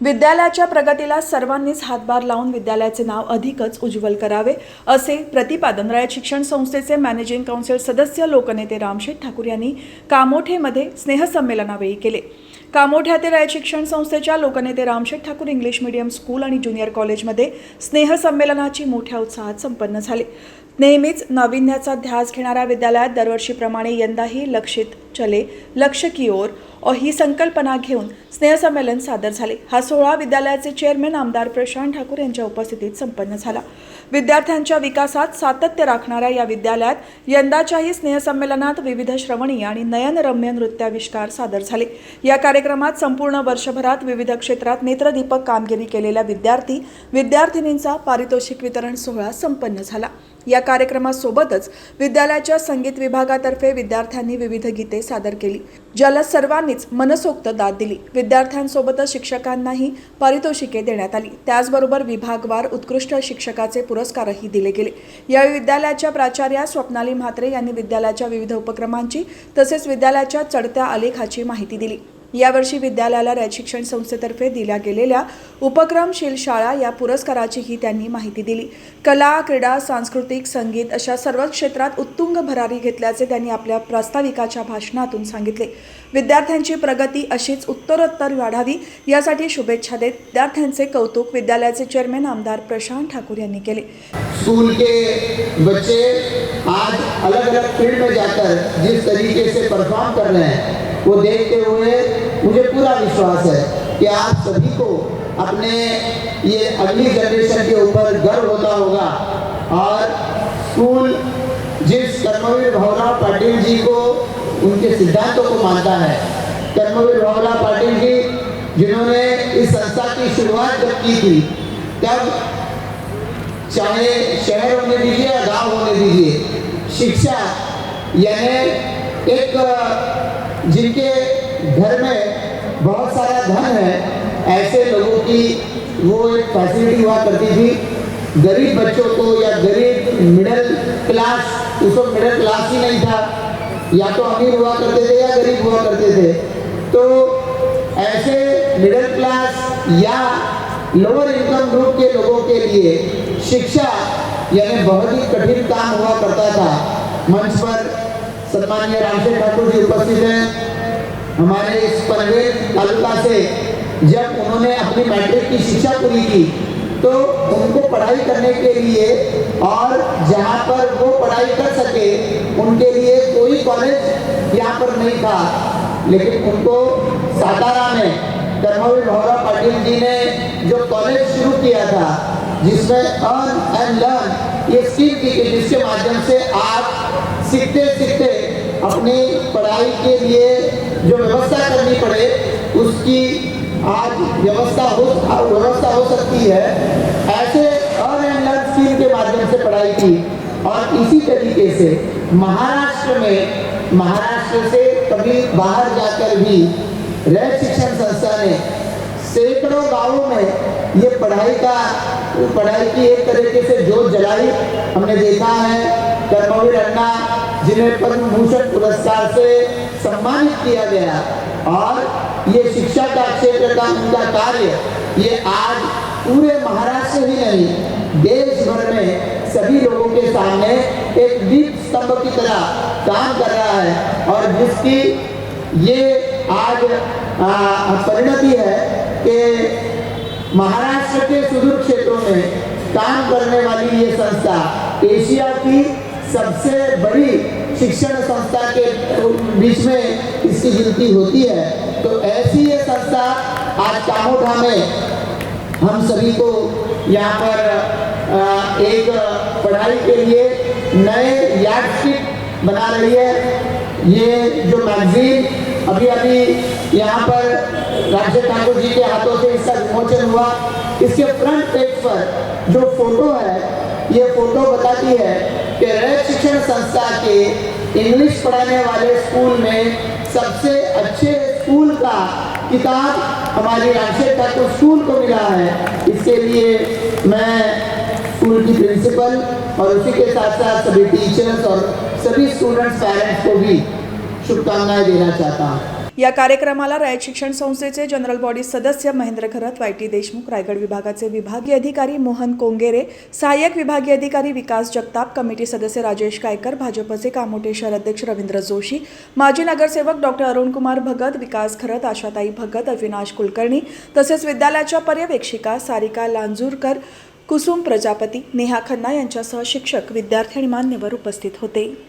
विद्यालयाच्या प्रगतीला सर्वांनीच हातभार लावून विद्यालयाचे नाव अधिकच उज्ज्वल करावे असे प्रतिपादन रयत शिक्षण संस्थेचे मॅनेजिंग काउन्सिल सदस्य लोकनेते रामशेठ ठाकूर यांनी कामोठेमध्ये स्नेहसंमेलनावेळी केले। कामोठ्यातील रयत शिक्षण संस्थेच्या लोकनेते Ramsheth Thakur English medium school आणि ज्युनियर कॉलेजमध्ये स्नेहसंमेलनाची मोठ्या उत्साहात संपन्न झाले। नेहमीच नाविन्याचा ध्यास घेणाऱ्या विद्यालयात दरवर्षीप्रमाणे यंदाही लक्षित चले लक्ष्य की ओर ही संकल्पना घेऊन स्नेहसंमेलन सादर झाले। हा सोहळा विद्यालयाचे चेअरमन आमदार प्रशांत ठाकूर यांच्या उपस्थितीत संपन्न झाला। विद्यार्थ्यांच्या विकासात सातत्य राखणाऱ्या या विद्यालयात यंदाच्याही स्नेहसंमेलनात विविध श्रवणीय आणि नयनरम्य नृत्याविष्कार सादर झाले। या कार्यक्रमात संपूर्ण वर्षभरात विविध क्षेत्रात नेत्रदीपक कामगिरी केलेल्या विद्यार्थिनींचा पारितोषिक वितरण सोहळा संपन्न झाला। या कार्यक्रमासोबतच विद्यालयाच्या संगीत विभागातर्फे विद्यार्थ्यांनी विविध गीते सादर केली, ज्याला सर्वांनीच मनसोक्त दाद दिली। विद्यार्थ्यांसोबतच शिक्षकांनाही पारितोषिके देण्यात आली। त्याचबरोबर विभागवार उत्कृष्ट शिक्षकाचे पुरस्कारही दिले गेले। यावेळी विद्यालयाच्या प्राचार्या स्वप्नाली म्हात्रे यांनी विद्यालयाच्या विविध उपक्रमांची तसेच विद्यालयाच्या चढत्या आलेखाची माहिती दिली। यावर्षी विद्यालयाला रयत शिक्षण संस्थेतर्फे दिल्या गेलेल्या उपक्रमशील शाळा या पुरस्काराचीही त्यांनी माहिती दिली। कला, क्रीडा, सांस्कृतिक, संगीत अशा सर्व क्षेत्रात उत्तुंग भरारी घेतल्याचे त्यांनी आपल्या प्रास्ताविकाच्या भाषणातून सांगितले। विद्यार्थ्यांची प्रगती अशीच उत्तरोत्तर वाढावी यासाठी शुभेच्छा देत विद्यार्थ्यांचे कौतुक विद्यालयाचे चेअरमन आमदार प्रशांत ठाकूर यांनी केले। स्कूल के बच्चे आज अलग अलग फील्ड में जाकर जिस तरीके से परफॉर्म कर रहे हैं वो देखते हुए मुझे पूरा विश्वास है कि आप सभी को अपने ये अगली जनरेशन के ऊपर गर्व होता होगा। और स्कूल जिस कर्मवीर भवराव पाटिल जी को उनके सिद्धांतों को मानता है, कर्मवीर भवराव पाटिल जी जिन्होंने इस संस्था की शुरुआत जब की थी तब चाहे शहर होने दीजिए या गांव होने दीजिए, शिक्षा यानी एक जिनके घर में बहुत सारा धन है ऐसे लोगों की वो एक फैसिलिटी हुआ करती थी। गरीब बच्चों को या गरीब मिडिल क्लास, उस वक्त मिडिल क्लास ही नहीं था, या तो अमीर हुआ करते थे या गरीब हुआ करते थे, तो ऐसे मिडिल क्लास या लोअर इनकम ग्रुप के लोगों के लिए शिक्षा यानी बहुत ही कठिन काम हुआ करता था। मंच पर सम्मानीय रामशेठ ठाकुर जी उपस्थित हैं। हमारे इस पनवेल तालुका से जब उन्होंने अपनी मैट्रिक की शिक्षा पूरी की तो उनको पढ़ाई करने के लिए और जहाँ पर वो पढ़ाई कर सके उनके लिए कोई कॉलेज यहाँ पर नहीं था, लेकिन उनको सातारा में कर्मवीर भवराव पाटिल जी ने जो कॉलेज शुरू किया था जिसमें अर्न एंड लर्न ये स्कीम की गई, जिसके माध्यम से आप सीखते सीखते अपनी पढ़ाई के लिए जो व्यवस्था करनी पड़े उसकी आज व्यवस्था हो सकती है। ऐसे अर्न एंड लर्न स्कीम के माध्यम से पढ़ाई की। और इसी तरीके से महाराष्ट्र से कभी बाहर जाकर भी रयत शिक्षण संस्था ने सैकड़ों गांवों में ये पढ़ाई की एक तरीके से जोत जलाई हमने देखा है। कर्मवीर अन्ना जिन्हें पद्म भूषण पुरस्कार से सम्मानित किया गया, और ये शिक्षा का क्षेत्र का उनका कार्य ये आज पूरे महाराष्ट्र ही नहीं देश भर में सभी लोगों के सामने एक दीप स्तंभ की तरह काम कर रहा है। और जिसकी ये आज परिणति है कि महाराष्ट्र के सुदूर क्षेत्रों में काम करने वाली ये संस्था एशिया की सबसे बड़ी शिक्षण संस्था के बीच में इसकी गिनती होती है। तो ऐसी ये संस्था आज कामोठा में हम सभी को यहाँ पर एक पढ़ाई के लिए नए यार्डस्टिक बना रही है। ये जो मैगजीन अभी यहाँ पर रामशेठ ठाकुर जी के हाथों से इसका विमोचन हुआ, इसके फ्रंट पेज पर जो फोटो है ये फोटो बताती है कि रयत शिक्षण संस्था के इंग्लिश पढ़ाने वाले स्कूल में सबसे अच्छे स्कूल का किताब हमारी रामशेठ ठाकुर स्कूल को मिला है। इसके लिए मैं स्कूल की प्रिंसिपल और उसी के साथ साथ सभी टीचर्स और सभी स्टूडेंट्स पेरेंट्स को भी शुभकामनाएं देना चाहता हूँ। या कार्यक्रमाला रयत शिक्षण संस्थेचे जनरल बॉडी सदस्य महेंद्र घरत, वाय.टी. देशमुख, रायगड विभागाचे विभागीय अधिकारी मोहन कोंगेरे, सहाय्यक विभागीय अधिकारी विकास जगताप, कमिटी सदस्य राजेश कायकर, भाजपचे कामोठे शहर अध्यक्ष रवींद्र जोशी, माजी नगरसेवक डॉक्टर अरुणकुमार भगत, विकास खरत, आशाताई भगत, अविनाश कुलकर्णी तसेच विद्यालयाच्या पर्यवेक्षिका सारिका लांजूरकर, कुसुम प्रजापती, नेहा खन्ना यांच्यासह शिक्षक, विद्यार्थी आणि मान्यवर उपस्थित होते.